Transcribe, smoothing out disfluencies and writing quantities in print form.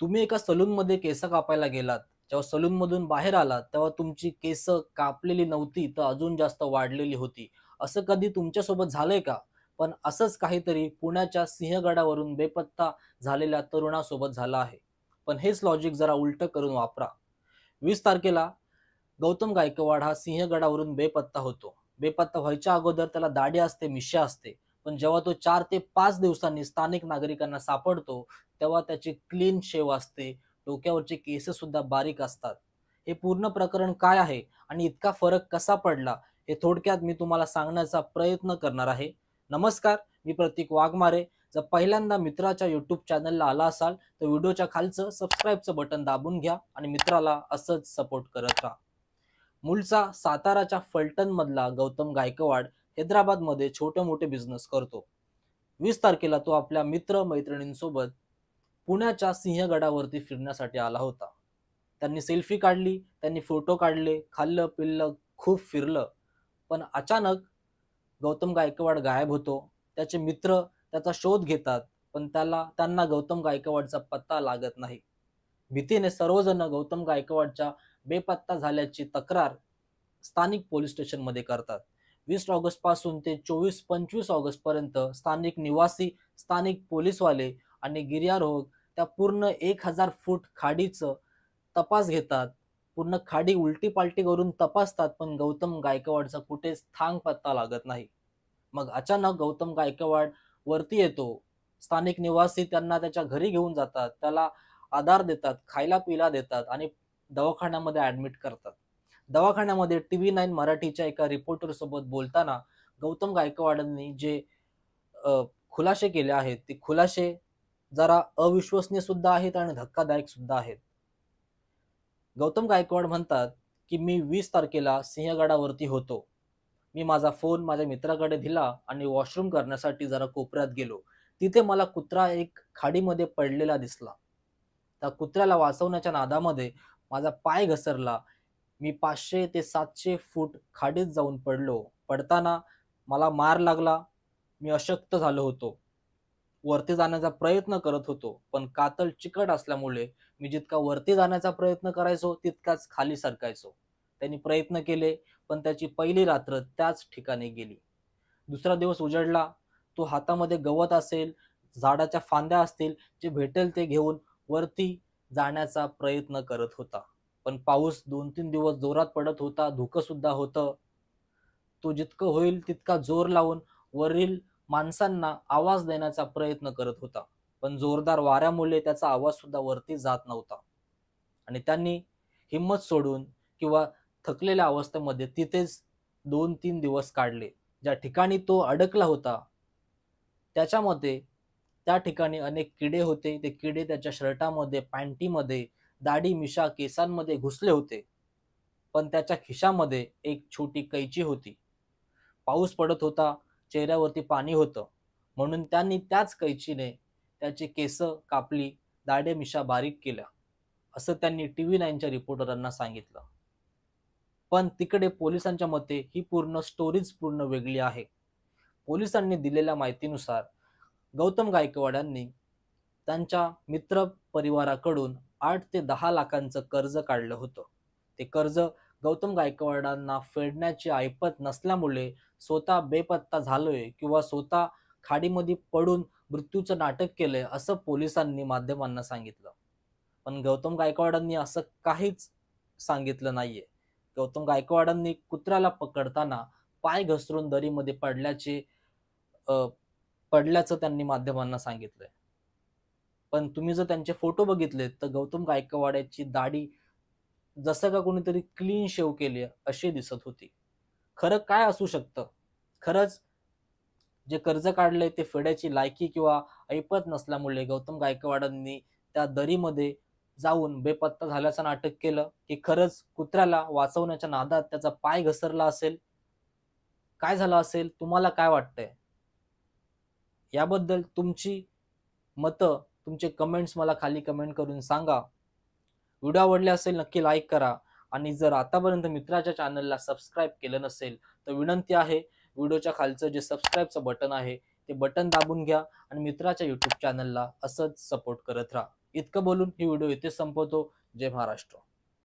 तुम्ही एका सलूनमध्ये केस कापायला गेलात. जेव्हा सलूनमधून बाहेर आलात, तेव्हा तुमची केस कापलेली नव्हती, तर अजून जास्त वाढलेली होती. असं कधी तुमच्यासोबत झालंय का? पण असंच काहीतरी पुण्याच्या सिंहगडावरून बेपत्ता झालेल्या तरुणासोबत झालं आहे. पण हेच लॉजिक जरा उलटं करून वापरा. 20 तारखेला गौतम गायकवाड हा सिंहगडावरून बेपत्ता होतो. बेपत्ता व्हायच्या अगोदर त्याला दाढी असते, मिश्या असते. पण जेव्हा तो 4 ते 5 दिवसांनी स्थानिक नागरिकांना सापडतो, तेव्हा त्याची क्लीन शेव असते, डोक्यावरचे केस सुद्धा बारीक असतात. हे पूर्ण प्रकरण काय आहे आणि इतका फरक कसा पडला, हे थोडक्यात मी तुम्हाला सांगण्याचा प्रयत्न करणार आहे. नमस्कार, मी प्रतीक वाघमारे. जर पहिल्यांदा मित्राच्या YouTube चॅनलला आला असाल, तर व्हिडिओच्या खालचं सबस्क्राईबचं बटन दाबून घ्या आणि मित्राला असंच सपोर्ट करत राहा. मूळचा साताराच्या फलटण मधला गौतम गायकवाड हैदराबादमध्ये छोटे मोठे बिझनेस करतो. 20 तारखेला तो आपल्या मित्र मैत्रिणींसोबत पुण्याच्या सिंहगडावरती फिरण्यासाठी आला होता. त्यांनी सेल्फी काढली, त्यांनी फोटो काढले, खाल्लं पिल्लं, खूप फिरलं. पण अचानक गौतम गायकवाड गायब होतो. त्याचे मित्र त्याचा शोध घेतात, पण त्यांना गौतम गायकवाडचा पत्ता लागत नाही. भीतीने सर्वजण गौतम गायकवाडच्या बेपत्ता झाल्याची तक्रार स्थानिक पोलीस स्टेशनमध्ये करतात. 20 ऑगस्ट पासून ते 24-25 ऑगस्ट पर्यंत स्थानिक निवासी, स्थानिक पोलीसवाले आणि गिर्यारोहक त्या पूर्ण 1000 फूट खाडीचं तपास घेतात. पूर्ण खाडी उलटी पालटी करून तपासतात, पण गौतम गायकवाडचा कुठेच थांग पत्ता लागत नाही. मग अचानक गौतम गायकवाड वरती येतो. स्थानिक निवासी त्यांना त्याच्या घरी घेऊन जातात. त्याला आधार देतात, खायला पिला देतात आणि दवाखान्यामध्ये ऍडमिट करतात. दवाखान्यामध्ये TV9 मराठीच्या एका रिपोर्टर सोबत बोलताना गौतम गायकवाडांनी जे खुलासे केले आहेत, ते खुलासे जरा अविश्वसनीय सुद्धा आहेत आणि धक्कादायक सुद्धा आहेत. गौतम गायकवाड म्हणतात, की मी 20 तारखेला सिंहगडावरती होतो. मी माझा फोन माझ्या मित्राकडे दिला आणि वॉशरूम करण्यासाठी जरा कोपऱ्यात गेलो. तिथे मला कुत्रा एक खाडीमध्ये पडलेला दिसला. त्या कुत्र्याला वाचवण्याच्या नादामध्ये माझा पाय घसरला. मी 500 ते 700 फूट खाडीत जाऊन पडलो. पडताना मला मार लागला. मी अशक्त झालो होतो. वरती जाण्याचा प्रयत्न करत होतो, पण कातळ चिकट असल्यामुळे मी जितका वरती जाण्याचा प्रयत्न करायचो, तितकाच खाली सरकायचो. त्यांनी प्रयत्न केले, पण त्याची पहिली रात्र त्याच ठिकाणी गेली. दुसरा दिवस उजडला. तो हातामध्ये गवत असेल, झाडाच्या फांद्या असतील, जे भेटेल ते घेऊन वरती जाण्याचा प्रयत्न करत होता. पण पाऊस 2-3 दिवस जोरात पडत होता, धुकं सुद्धा होतं. तो जितकं होईल तितका जोर लावून वरील माणसांना आवाज देण्याचा प्रयत्न करत होता. पण जोरदार वाऱ्यामुळे त्याचा आवाज सुद्धा वरती जात नव्हता. आणि त्यांनी हिंमत सोडून किंवा थकलेल्या अवस्थेमध्ये तिथेच 2-3 दिवस काढले. ज्या ठिकाणी तो अडकला होता, त्याच्यामध्ये त्या ठिकाणी अनेक किडे होते. ते किडे त्याच्या शर्टामध्ये, पॅन्टीमध्ये, दाढी, मिशा, केसांमध्ये घुसले होते. पण त्याच्या खिशामध्ये एक छोटी कैची होती. पाऊस पडत होता, चेहऱ्यावरती पाणी होतं. म्हणून त्यांनी त्याच कैचीने त्याची केस कापली, दाढ्या मिशा बारीक केल्या, असं त्यांनी TV9च्या रिपोर्टरांना सांगितलं. पण तिकडे पोलिसांच्या मते ही पूर्ण स्टोरीज पूर्ण वेगळी आहे. पोलिसांनी दिलेल्या माहितीनुसार गौतम गायकवाड यांनी त्यांच्या मित्र परिवाराकडून 8 ते 10 लाखांचं कर्ज काढलं होतं. ते कर्ज गौतम गायकवाडांना फेडण्याची ऐपत नसल्यामुळे स्वतः बेपत्ता झालोय किंवा स्वतः खाडीमध्ये पडून मृत्यूचं नाटक केलंय, असं पोलिसांनी माध्यमांना सांगितलं. पण गौतम गायकवाडांनी असं काहीच सांगितलं नाहीये. गौतम गायकवाडांनी कुत्र्याला पकडताना पाय घसरून दरीमध्ये अ, पडल्याचं त्यांनी माध्यमांना सांगितलंय. पण तुम्ही जर त्यांचे फोटो बघितले, तर गौतम गायकवाड दाढी जसं का कोणीतरी क्लीन शेव केली अशी दिसत होती. खरं काय असू शकतं? खरंच जे कर्ज काढलंय ते फेडायची लायकी किंवा ऐपत नसल्यामुळे गौतम गायकवाडांनी त्या दरीमध्ये जाऊन बेपत्ता झाल्याचं नाटक केलं, की खरंच कुत्र्याला वाचवण्याच्या नादात त्याचा पाय घसरला असेल? काय झालं असेल? तुम्हाला काय वाटतंय? याबद्दल तुमची मतं, तुमचे कमेंट्स मला खाली कमेंट करून सांगा. व्हिडिओ आवडले असेल नक्की लाईक करा आणि जर आतापर्यंत मित्राच्या चॅनलला सबस्क्राईब केलं नसेल, तर विनंती आहे, व्हिडिओच्या खालचं जे सबस्क्राईबचं बटन आहे, ते बटन दाबून घ्या आणि मित्राच्या YouTube चॅनलला असंच सपोर्ट करत राहा. इतकं बोलून ही व्हिडिओ इथेच संपवतो. जय महाराष्ट्र.